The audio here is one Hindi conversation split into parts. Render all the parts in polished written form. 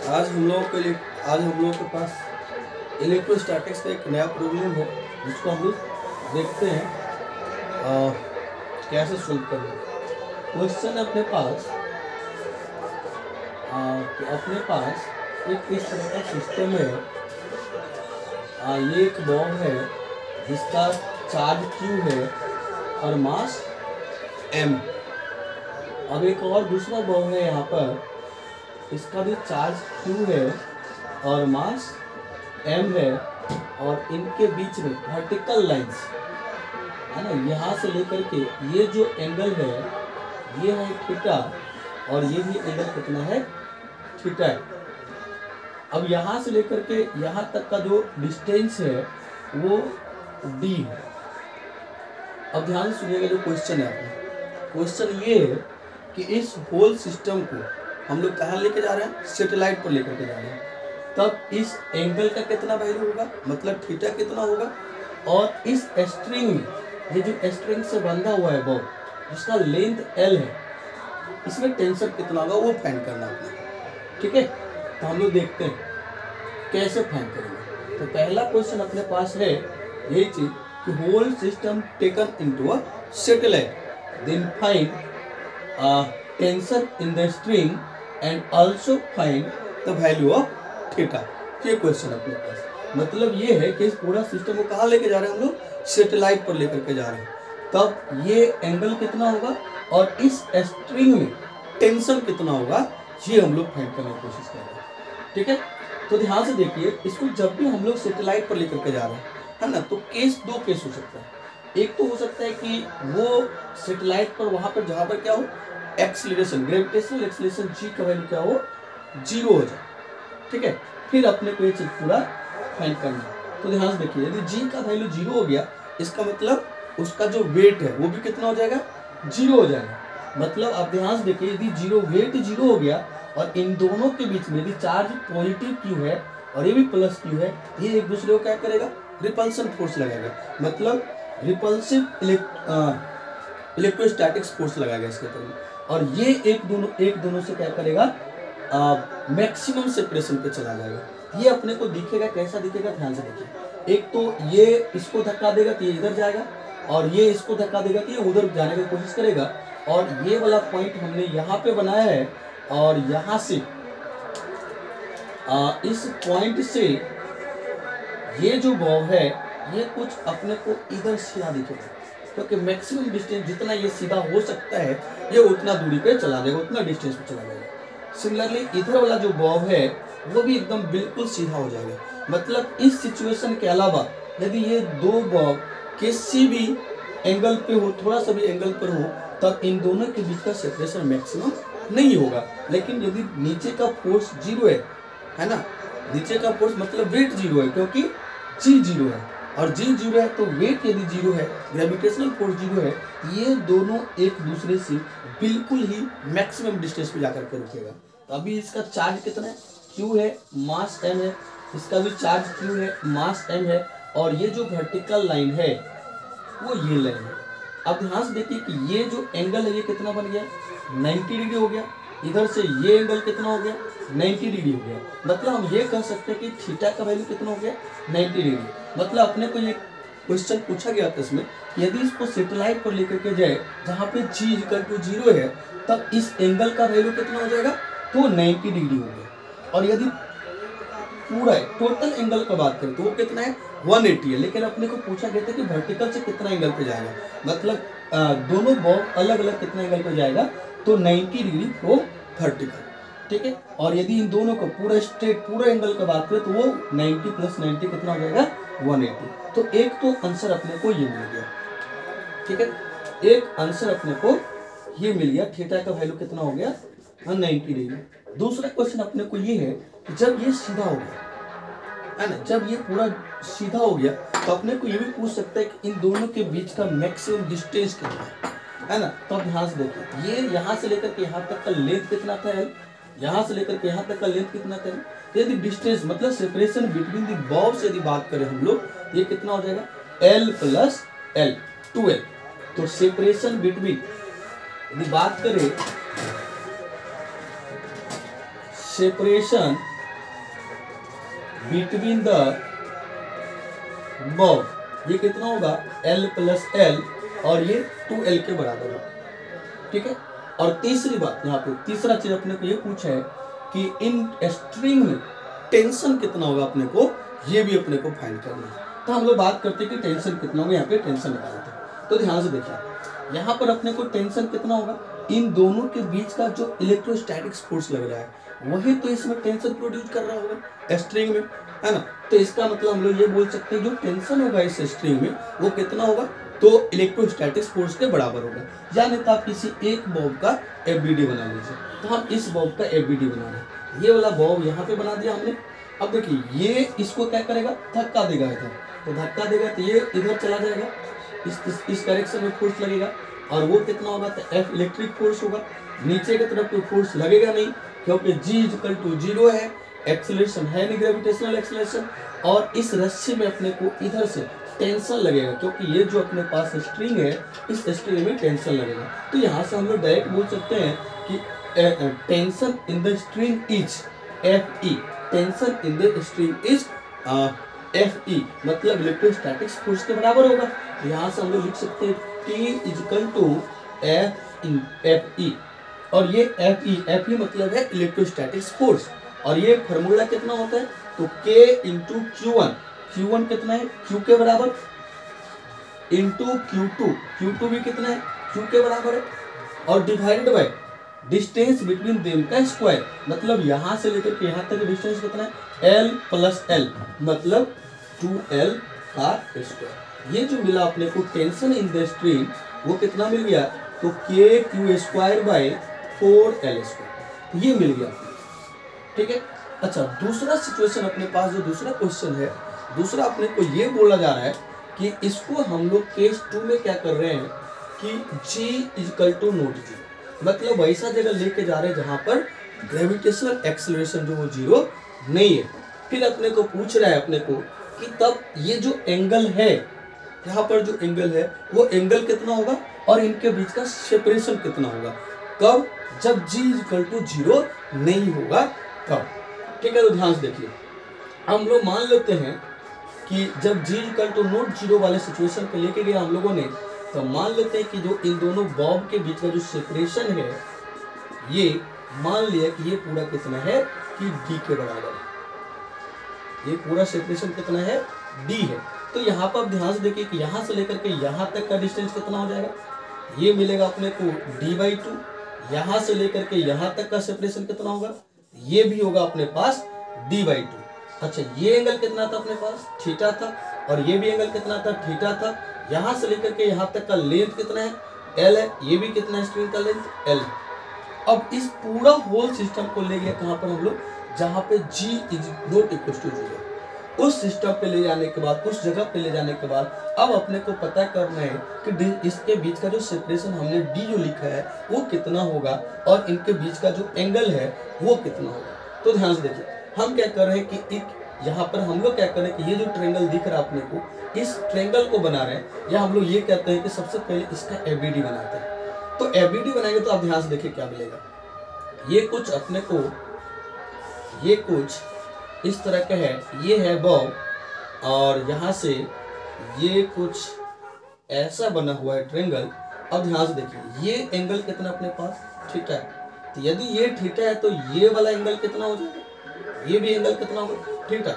आज हम लोगों के पास इलेक्ट्रोस्टैटिक्स का एक नया प्रॉब्लम है जिसको हम लोग देखते हैं कैसे सोल्व करना। क्वेश्चन अपने पास एक इस तरह का सिस्टम है। ये एक बॉल है जिसका चार्ज Q है और मास M। अब एक और दूसरा बॉल है यहाँ पर, इसका भी चार्ज Q है और मास M है, और इनके बीच में वर्टिकल लाइंस है ना, यहाँ से लेकर के ये जो एंगल है ये है थीटा, और ये भी एंगल कितना है, थीटा है। अब यहाँ से लेकर के यहाँ तक का जो डिस्टेंस है वो D है। अब ध्यान से सुनिएगा जो क्वेश्चन है आपका। क्वेश्चन ये है कि इस होल सिस्टम को हम लोग कहाँ लेके जा रहे हैं, सैटेलाइट पर लेकर के जा रहे हैं। तब इस एंगल का कितना वैल्यू होगा, मतलब थीटा कितना होगा, और इस स्ट्रिंग में, ये जो स्ट्रिंग से बंधा हुआ है बॉल जिसका लेंथ L है, इसमें टेंशन कितना होगा वो फाइंड करना अपने। ठीक है, तो हम लोग देखते हैं कैसे फाइंड करेंगे। तो पहला क्वेश्चन अपने पास है यही चीज कि whole system taken into a satellite, then find tension in the string and also find the value of theta. ये क्वेश्चन अपने पास मतलब ये है कि इस पूरा सिस्टम को कहाँ लेके जा रहे हैं हम लोग, सैटेलाइट पर लेकर के जा रहे हैं। तब ये एंगल कितना होगा और इस स्ट्रिंग में टेंशन कितना होगा, ये हम लोग फाइंड करने की कोशिश कर रहे हैं। ठीक है, तो ध्यान से देखिए, इसको जब भी हम लोग सैटेलाइट पर लेकर के जा रहे हैं है ना, तो दो केस हो सकता है। एक तो हो सकता है कि वो सैटेलाइट पर वहां पर जहां पर क्या हो, एक्सीलरेशन, ग्रेविटेशनल एक्सीलरेशन G का वैल्यू क्या हो, 0 हो जाए। ठीक है, फिर अपने को ये चीज पूरा फाइंड करना है। तो ध्यान से देखिए, यदि G का वैल्यू 0 हो गया, इसका मतलब उसका जो वेट है वो भी कितना हो जाएगा, 0 हो जाएगा। मतलब आप ध्यान से देखिए, यदि वेट 0 हो गया और इन दोनों के बीच में यदि चार्ज पॉजिटिव Q है और ये भी प्लस Q है, ये एक दूसरे को क्या करेगा, रिपल्सन फोर्स लगाएगा। मतलब रिपल्सिव इलेक्ट्रोस्टैटिक्स फोर्स लगाएगा इसके ऊपर, और ये एक दोनों से क्या करेगा, मैक्सिमम सेपरेशन पे चला जाएगा। ये अपने को दिखेगा, कैसा दिखेगा, ध्यान से देखिए। एक तो ये इसको धक्का देगा तो ये इधर जाएगा, और ये इसको धक्का देगा तो ये उधर जाने की कोशिश करेगा। और ये वाला पॉइंट हमने यहाँ पे बनाया है, और यहाँ से इस पॉइंट से ये जो बॉल है ये कुछ अपने को इधर सीधा दिखेगा, क्योंकि मैक्सिमम डिस्टेंस जितना ये सीधा हो सकता है ये उतना दूरी पे चला जाएगा, उतना डिस्टेंस पे चला जाएगा। सिमिलरली इधर वाला जो बॉल है वो भी एकदम बिल्कुल सीधा हो जाएगा। मतलब इस सिचुएशन के अलावा यदि ये दो बॉल किसी भी एंगल पे हो, थोड़ा सा भी एंगल पर हो, तब इन दोनों के बीच का सेपरेशन मैक्सिमम नहीं होगा। लेकिन यदि नीचे का फोर्स 0 है ना, नीचे का फोर्स मतलब वेट 0 है, क्योंकि G 0 है और G 0 है तो वेट यदि 0 है, ग्रेविटेशनल फोर्स 0 है, ये दोनों एक दूसरे से बिल्कुल ही मैक्सिमम डिस्टेंस पे जाकर के रुकेगा। तो अभी इसका चार्ज कितना है, Q है, मास M है, इसका भी चार्ज Q है, मास M है, और ये जो वर्टिकल लाइन है वो ये लाइन है। अब ध्यान से देखिए कि ये जो एंगल है ये कितना बन गया, 90 डिग्री हो गया। इधर से ये एंगल कितना हो गया, 90 डिग्री हो गया। मतलब हम ये कह सकते हैं कि थीटा का वैल्यू कितना हो गया, 90 डिग्री। मतलब अपने को ये क्वेश्चन पूछा गया था इसमें, यदि इसको सैटेलाइट पर लेकर के जाए जहाँ पे G = 0 है, तब इस एंगल का वैल्यू कितना हो जाएगा, तो 90 डिग्री हो गया। और यदि पूरा टोटल एंगल का बात करें तो वो कितना है, 180 है। लेकिन अपने को पूछा गया था कि वर्टिकल से कितना एंगल पे जाएगा, मतलब दोनों बॉल अलग अलग कितना एंगल पे जाएगा, तो 90 डिग्री फ्रॉम वर्टिकल। ठीक है, और यदि इन दोनों को पूरा स्ट्रेट पूरा एंगल का बात करें तो वो 90 + 90 कितना हो जाएगा, 180। तो एक तो आंसर अपने को ये मिल गया। ठीक है, एक आंसर अपने को ये मिल गया, थीटा का वैल्यू कितना हो गया, 90 डिग्री। दूसरा क्वेश्चन अपने को ये है कि जब ये सीधा हो गया है ना, जब ये पूरा सीधा हो गया तो अपने को ये भी पूछ सकता है कि इन दोनों के बीच का मैक्सिमम डिस्टेंस कितना है ना। तो ध्यान से देखिए, ये यहाँ से लेकर के यहाँ तक का लेंथ कितना था L, यहाँ से लेकर के यहाँ तक का लेंथ कितना था L। यदि डिस्टेंस मतलब सेपरेशन बिटवीन द बॉल से यदि बात करें हम लोग, ये कितना हो जाएगा, L + L 2L। तो सेपरेशन बिटवीन यदि बात करें, सेपरेशन बिटवीन द बॉब, ये कितना होगा L प्लस L, और ये 2L के बराबर होगा। ठीक है। और तीसरी बात यहाँ पे, तीसरा चीज अपने को ये पूछा है कि इन स्ट्रिंग में टेंशन कितना होगा, अपने को ये भी अपने को फाइंड करना है। तो हम लोग बात करते हैं कि टेंशन कितना होगा, यहाँ पे टेंशन निकालते हैं। तो ध्यान से देखिए, यहाँ पर अपने को टेंशन कितना होगा, इन दोनों के बीच का जो इलेक्ट्रोस्टैटिक फोर्स लग रहा है वही तो इसमें टेंशन प्रोड्यूस कर रहा होगा स्ट्रिंग में, है ना। तो इसका मतलब हम लोग ये बोल सकते हैं जो टेंशन होगा इस स्ट्रिंग में वो कितना होगा, तो इलेक्ट्रोस्टैटिक फोर्स के बराबर होगा। यानी तो आप किसी एक बॉब का एफबीडी बना लीजिए। तो हम इस बॉब का एफबीडी बना रहे हैं, ये वाला बॉब यहाँ पे बना दिया हमने। अब देखिए ये इसको क्या करेगा, धक्का देगा इधर, तो धक्का देगा तो ये इधर चला जाएगा, इस डायरेक्शन में फोर्स लगेगा, और वो कितना होगा, तो F इलेक्ट्रिक फोर्स होगा। नीचे की तरफ कोई फोर्स लगेगा नहीं, क्योंकि G इक्वल टू 0 है, एक्सेलरेशन है नहीं, ग्रेविटेशनल एक्सेलरेशन। और इस रस्सी में अपने को इधर से टेंशन लगेगा, क्योंकि ये जो अपने पास स्ट्रिंग है इस स्ट्रिंग में टेंशन लगेगा। तो यहाँ से हम लोग डायरेक्ट बोल सकते हैं कि tension in the string is Fe, tension in the string is Fe, मतलब इलेक्ट्रोस्टैटिक फोर्स के बराबर होगा। यहाँ से हम लोग लिख सकते हैं T इक्वल टू Fe, और ये Fe मतलब है इलेक्ट्रोस्टैटिक फोर्स, और ये फॉर्मूला कितना होता है, तो K इंटू Q1, Q1 कितना है, Q के बराबर, इंटू Q2, Q2 भी कितना है, Q के बराबर है, और divided by distance between them का स्क्वायर, मतलब यहाँ से लेकर के यहाँ तक डिस्टेंस कितना है, L प्लस L, मतलब 2L का स्क्वायर। ये जो मिला अपने को टेंशन इन द स्ट्रिंग वो कितना मिल गया, तो KQ square by 4L square, ये मिल गया। ठीक है। अच्छा, दूसरा सिचुएशन अपने पास जो दूसरा क्वेश्चन है, दूसरा अपने को ये बोला जा रहा है कि इसको हम लोग केस 2 में क्या कर रहे हैं कि G इक्वल टू नॉट 0, मतलब वैसा जगह लेके जा रहे हैं जहां पर ग्रेविटेशनल एक्सेलरेशन जो वो 0 नहीं है। फिर अपने को पूछ रहा है अपने को कि तब ये जो एंगल है, यहाँ पर जो एंगल है वो एंगल कितना होगा, और इनके बीच का सेपरेशन कितना होगा, कब, जब G इक्वल टू 0 नहीं होगा तब। ठीक है। तो ध्यान से देखिए, हम लोग मान लेते हैं कि जब G इक्वल टू नॉट 0 वाले सिचुएशन पे लेके गए हम लोगों ने, तो मान लेते हैं कि जो इन दोनों बॉब के बीच का जो सेपरेशन है, ये मान लिया कि ये पूरा कितना है कि D के बराबर है, ये पूरा सेपरेशन कितना है, D है। तो यहाँ पर आप ध्यान से देखिए कि यहाँ से लेकर के यहाँ तक का डिस्टेंस कितना हो जाएगा, ये मिलेगा अपने को D/2, यहाँ से लेकर के यहाँ तक का सेपरेशन कितना होगा, ये भी होगा अपने पास D/2। अच्छा, ये एंगल कितना था अपने पास, थीटा था, और ये भी एंगल कितना था, थीटा था। यहाँ से लेकर के यहाँ तक का लेंथ कितना है, L है, ये भी कितना है स्ट्रिंग का लेंथ, L। अब इस पूरा होल सिस्टम को ले गया कहाँ पर हम लोग, जहाँ पे G is not equal to 0, उस सिस्टम पे ले जाने के बाद, उस जगह पे ले जाने के बाद अब अपने को पता करना है कि इसके बीच का जो सेपरेशन हमने D जो लिखा है वो कितना होगा, और इनके बीच का जो एंगल है वो कितना होगा। तो ध्यान से देखिए, हम क्या कर रहे हैं कि एक यहाँ पर हम लोग क्या कर रहे हैं कि ये जो ट्रायंगल दिख रहा है अपने को, इस ट्रायंगल को बना रहे हैं, या हम लोग ये कहते हैं कि सबसे पहले इसका एबीडी बनाते हैं। तो एबीडी बनाएंगे तो आप ध्यान से देखिए क्या मिलेगा, ये कुछ अपने को, ये कुछ इस तरह का है, ये है बॉब, और यहाँ से ये कुछ ऐसा बना हुआ है ट्रायंगल। अब ध्यान से देखिए, ये एंगल कितना अपने पास, थीटा है, तो यदि ये थीटा है तो ये वाला एंगल कितना हो जाएगा, ये भी एंगल कितना होगा, थीटा,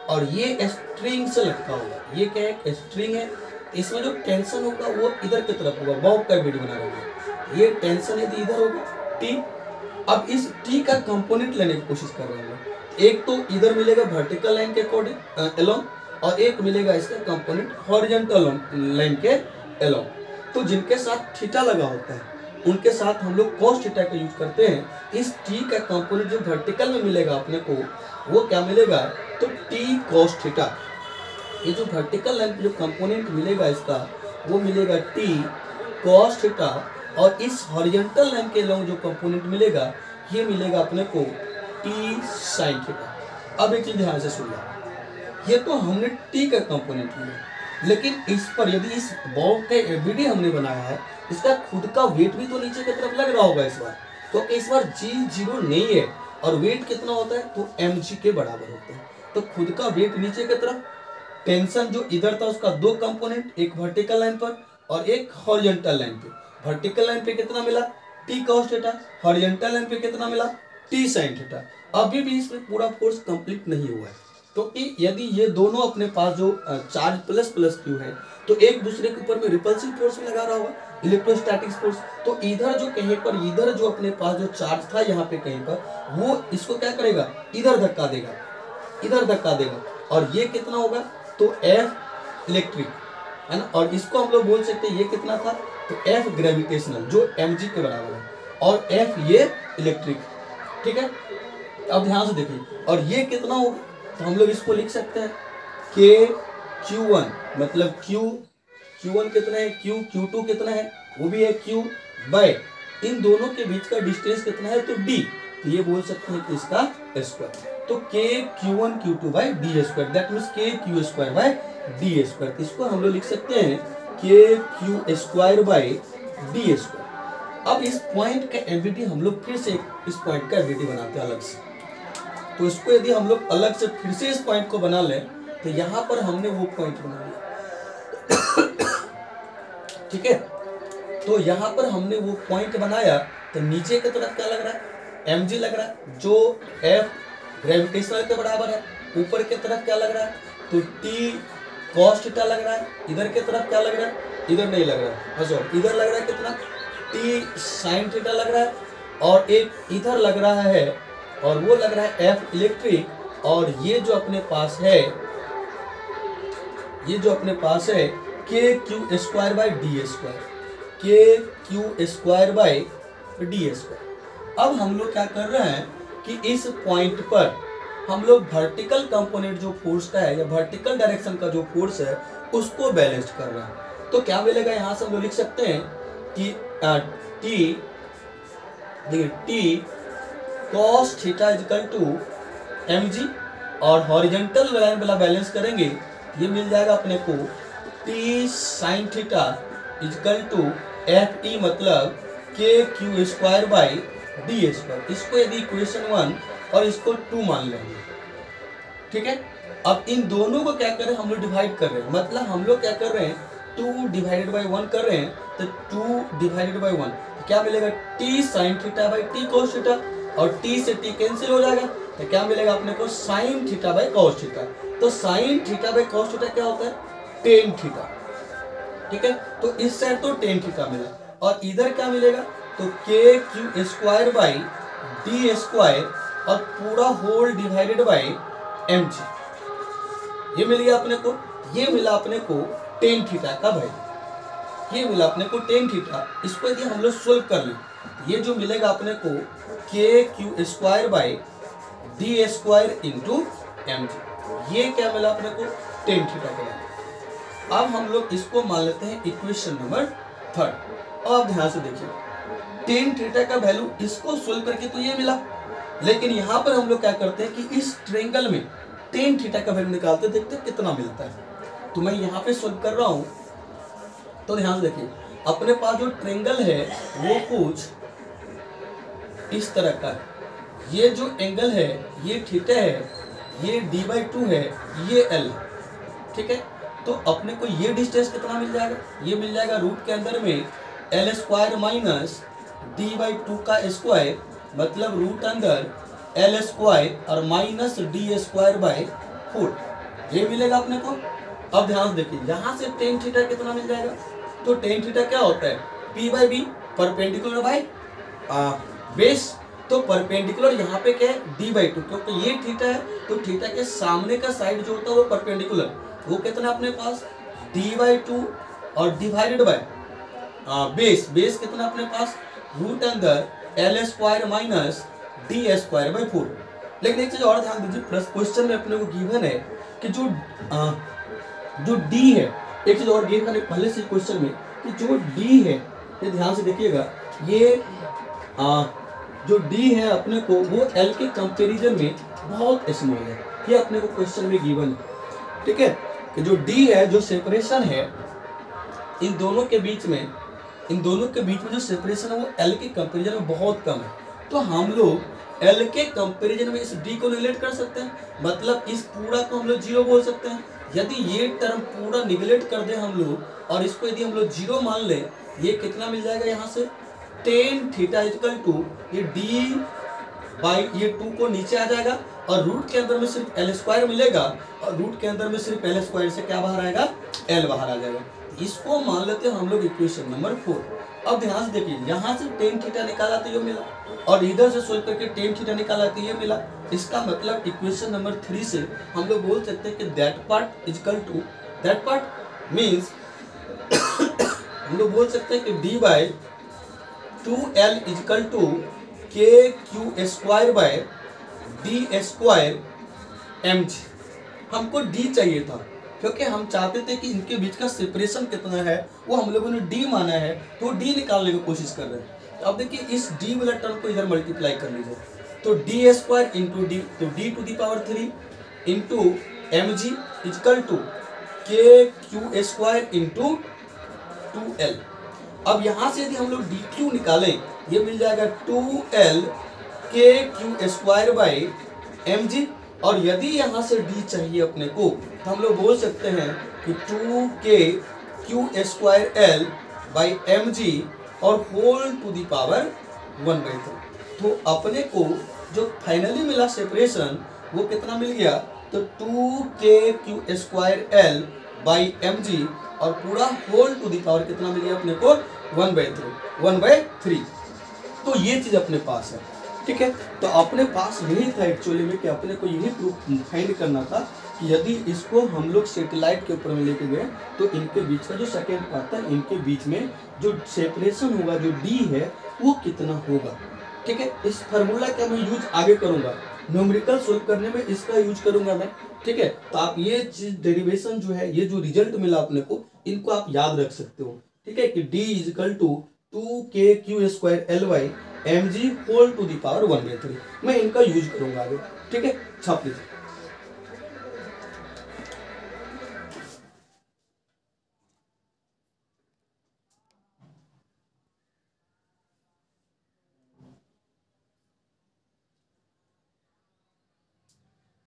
और ये स्ट्रिंग से लटका होगा, ये क्या है, स्ट्रिंग है, इसमें जो टेंशन होगा वो इधर की तरफ होगा, बॉब का वीडियो बना रहे हैं, ये टेंशन यदि इधर होगा T। अब इस T का कंपोनेंट लेने की कोशिश कर रहे हैं, एक तो इधर मिलेगा वर्टिकल लाइन के अकॉर्डिंग एलोंग, और एक मिलेगा इसका कंपोनेंट हॉरिजॉन्टल लाइन के एलोंग। तो जिनके साथ थीटा लगा होता है उनके साथ हम लोग cos थीटा का यूज करते हैं। इस T का कंपोनेंट जो वर्टिकल में मिलेगा अपने को वो क्या मिलेगा, तो T cos थीटा। ये जो वर्टिकल लाइन पे जो कंपोनेंट मिलेगा इसका वो मिलेगा T cos थीटा, और इस हॉरिजॉन्टल लाइन के अलोंग जो कंपोनेंट मिलेगा ये मिलेगा अपने को T sin थीटा। अब एक चीज ध्यान से सुनिए, ये तो हमने T का कंपोनेंट लिया, लेकिन इस पर यदि इस बॉब का एबीडी हमने बनाया है, इसका खुद का वेट भी तो नीचे की तरफ लग रहा होगा इस बार, तो इस बार G 0 नहीं है, और वेट कितना होता है, तो mg के बराबर होता है। तो खुद का वेट नीचे की तरफ, टेंशन जो इधर था उसका दो कंपोनेंट, एक वर्टिकल लाइन पर और एक हॉरिजॉन्टल लाइन पे। वर्टिकल लाइन पे कितना मिला T cos theta, horizontal line पे कितना मिला टी साइन थीटा। अभी भी इसमें पूरा फोर्स कंप्लीट नहीं हुआ है, क्योंकि यदि ये दोनों अपने पास जो चार्ज प्लस प्लस क्यू है तो एक दूसरे के ऊपर में रिपल्सिव फोर्स भी लगा रहा होगा, इलेक्ट्रोस्टैटिक फोर्स। तो इधर जो कहीं पर इधर जो अपने पास जो चार्ज था यहाँ पे कहीं पर, वो इसको क्या करेगा इधर धक्का देगा, इधर धक्का देगा, और ये कितना होगा तो एफ इलेक्ट्रिक है ना, और इसको हम लोग बोल सकते हैं ये कितना था तो एफ ग्रेविटेशनल जो mg के बराबर है, और एफ ये इलेक्ट्रिक। ठीक है, अब ध्यान से देखिए, और ये कितना होगा तो हम लोग इसको लिख सकते हैं के Q1 मतलब Q1 कितना है Q, Q2 कितना है वो भी है Q बाय इन दोनों के बीच का डिस्टेंस कितना है तो D, तो ये बोल सकते हैं कि इसका स्क्वायर, तो K Q1 Q2 by D square, that means K Q square by D square. इसको हम लोग लिख सकते हैं K Q square by D square. अब इस पॉइंट का एमवीटी हम लोग फिर से इस पॉइंट का एमवीटी बनाते हैं अलग से, तो इसको यदि हम लोग अलग से फिर से इस पॉइंट को बना लें तो यहां पर हमने वो पॉइंट बना लिया। ठीक है, तो यहां पर हमने वो पॉइंट बनाया, तो नीचे की तरफ क्या लग रहा है mg लग रहा है जो f ग्रेविटेशनल के बराबर है, ऊपर की तरफ क्या लग रहा है तो t cos थीटा लग रहा है, इधर की तरफ क्या लग रहा है इधर नहीं लग रहा है, सॉरी इधर लग रहा है कितना t sin थीटा लग रहा है, और एक इधर लग रहा है और वो लग रहा है f इलेक्ट्रिक, और ये जो अपने पास है K Q square by D square, K Q square by D square. अब हम लोग क्या कर रहे हैं कि इस पॉइंट पर हम लोग वर्टिकल कंपोनेंट जो फोर्स का है या वर्टिकल डायरेक्शन का जो फोर्स है उसको बैलेंस कर रहे हैं। तो क्या मिलेगा यहाँ से हम लोग लिख सकते हैं कि T cos theta is equal to mg, और हॉरिजॉन्टल लाइन वाला बैलेंस करेंगे ये मिल जाएगा अपने को T sine theta is equal to F E मतलब K Q square by D square. इसको यदि इक्वेशन 1 और इसको 2 मान लेंगे। ठीक है, अब इन दोनों को क्या कर रहे हैं हम लोग डिवाइड कर रहे हैं, मतलब हम लोग क्या कर रहे हैं 2 डिवाइडेड बाई 1 कर रहे हैं, तो 2 डिवाइडेड बाई 1 तो क्या मिलेगा T sine theta by T cos theta, और टी से टी कैंसिल हो जाएगा तो क्या मिलेगा अपने को sine theta by cos theta. तो sine theta by cos theta क्या होता है टेन थीटा। ठीक है, तो इस साइड तो टेन थीटा मिला, और इधर क्या मिलेगा तो के Q square by D square और पूरा होल डिवाइडेड बाई mg। ये मिल गया अपने को, ये मिला अपने को टेन थीटा का भाई, ये मिला अपने को टेन थीटा। इसको यदि हम लोग सोल्व कर लें ये जो मिलेगा अपने को के Q square by D square into mg, ये क्या मिला अपने को टेन थीटा का। अब हम लोग इसको मान लेते हैं इक्वेशन नंबर 3। अब ध्यान से देखिए टेन थीटा का वैल्यू इसको सोल्व करके तो ये मिला, लेकिन यहाँ पर हम लोग क्या करते हैं कि इस ट्रायंगल में टेन थीटा का वैल्यू निकालते देखते हैं कितना मिलता है। तो मैं यहाँ पे सोल्व कर रहा हूँ, तो ध्यान से देखिए अपने पास जो ट्रायंगल है वो कुछ इस तरह का है। ये जो एंगल है ये थीटा है, ये d/2 है, ये l। ठीक है, तो अपने को ये डिस्टेंस कितना मिल जाएगा, ये मिल जाएगा रूट के अंदर में l स्क्वायर माइनस d/2 का स्क्वायर, मतलब रूट अंदर l स्क्वायर और माइनस d स्क्वायर बाई 4, ये मिलेगा अपने को। अब ध्यान से देखिए यहाँ से टेन थीटा कितना मिल जाएगा, तो टेन थीटा क्या होता है p/b परपेंडिकुलर बाई बेस, तो परपेंडिकुलर यहाँ पे क्या है d/2, क्योंकि ये थीटा है तो थीटा के सामने का साइड जो होता है वो परपेंडिकुलर, वो कितना अपने पास d/2 और डिवाइडेड बाय बेस कितना अपने पास रूट अंदर l square minus D square by 4। लेकिन एक चीज और ध्यान दीजिए, प्लस क्वेश्चन में अपने को गिवन है कि जो d है, एक चीज और गिवन है पहले से क्वेश्चन में कि जो d है, ये ध्यान से देखिएगा, ये जो d है अपने को वो l के कंपैरिजन में बहुत स्मॉल है, ये अपने को क्वेश्चन में गिवन है। ठीक है, कि जो d है, जो सेपरेशन है इन दोनों के बीच में जो सेपरेशन है वो l के कंपैरिजन में बहुत कम है। तो हम लोग एल के कंपेरिजन में इस डी को निगलेक्ट कर सकते हैं, मतलब इस पूरा को हम लोग जीरो बोल सकते हैं। यदि ये टर्म पूरा निगलेक्ट कर दे हम लोग और इसको यदि हम लोग जीरो मान ले, ये कितना मिल जाएगा यहाँ से टेन थीटा इक्वल टू ये डी बाई ये 2 को नीचे आ जाएगा और रूट के अंदर में सिर्फ एल स्क्वायर मिलेगा और रूट के अंदर में सिर्फ एल स्क्वायर से क्या बाहर आएगा एल बाहर आ जाएगा। इसको मान लेते हैं हम लोग इक्वेशन नंबर 4। अब ध्यान से देखिए यहाँ से टेन थीटा निकाला तो ये मिला और इधर से सोल्व करके टेन थीटा निकाला तो ये मिला। इसका मतलब इक्वेशन नंबर 3 से हम लोग बोल सकते हैं कि that part equal to that part means हम लोग बोल सकते हैं कि D by 2l equal to K Q square by D square M G. हमको डी चाहिए था क्योंकि हम चाहते थे कि इनके बीच का सेपरेशन कितना है वो हम लोगों ने डी माना है, तो डी निकालने की कोशिश कर रहे हैं। तो अब देखिए इस डी वाला टर्म को इधर मल्टीप्लाई कर लीजिए, तो डी स्क्वायर इंटू डी, तो d to the power 3 into M G equal to K Q square into 2l। अब यहाँ से यदि हम लोग डी क्यू निकालें ये मिल जाएगा 2l K Q square by M G, और यदि यहाँ से डी चाहिए अपने को तो हम लोग बोल सकते हैं कि 2 K Q square L by M G और होल टू दी पावर 1/3। तो अपने को जो फाइनली मिला सेपरेशन वो कितना मिल गया, तो 2 K Q square L by M G और पूरा होल टू दी पावर कितना मिल गया अपने को 1/3। तो ये चीज अपने पास है, ठीक है। तो अपने पास यही था एक्चुअली में कि अपने को यही प्रूफ फाइंड करना था कि यदि इसको हम लोग सैटेलाइट के ऊपर में लेके गए तो इनके बीच का जो सेकेंड पार्ट है इनके बीच में जो सेपरेशन होगा जो डी है वो कितना होगा, ठीक है। इस फार्मूला का मैं यूज आगे करूंगा, न्यूमेरिकल सोल्व करने में इसका यूज करूंगा मैं, ठीक है। तो आप ये चीज डेरिवेशन जो है ये जो रिजल्ट मिला अपने को इनको आप याद रख सकते हो, ठीक है, कि D is equal to 2 K Q square L by M G whole to the power 1/3। मैं इनका यूज करूंगा आगे, ठीक है। छाप लीजिए।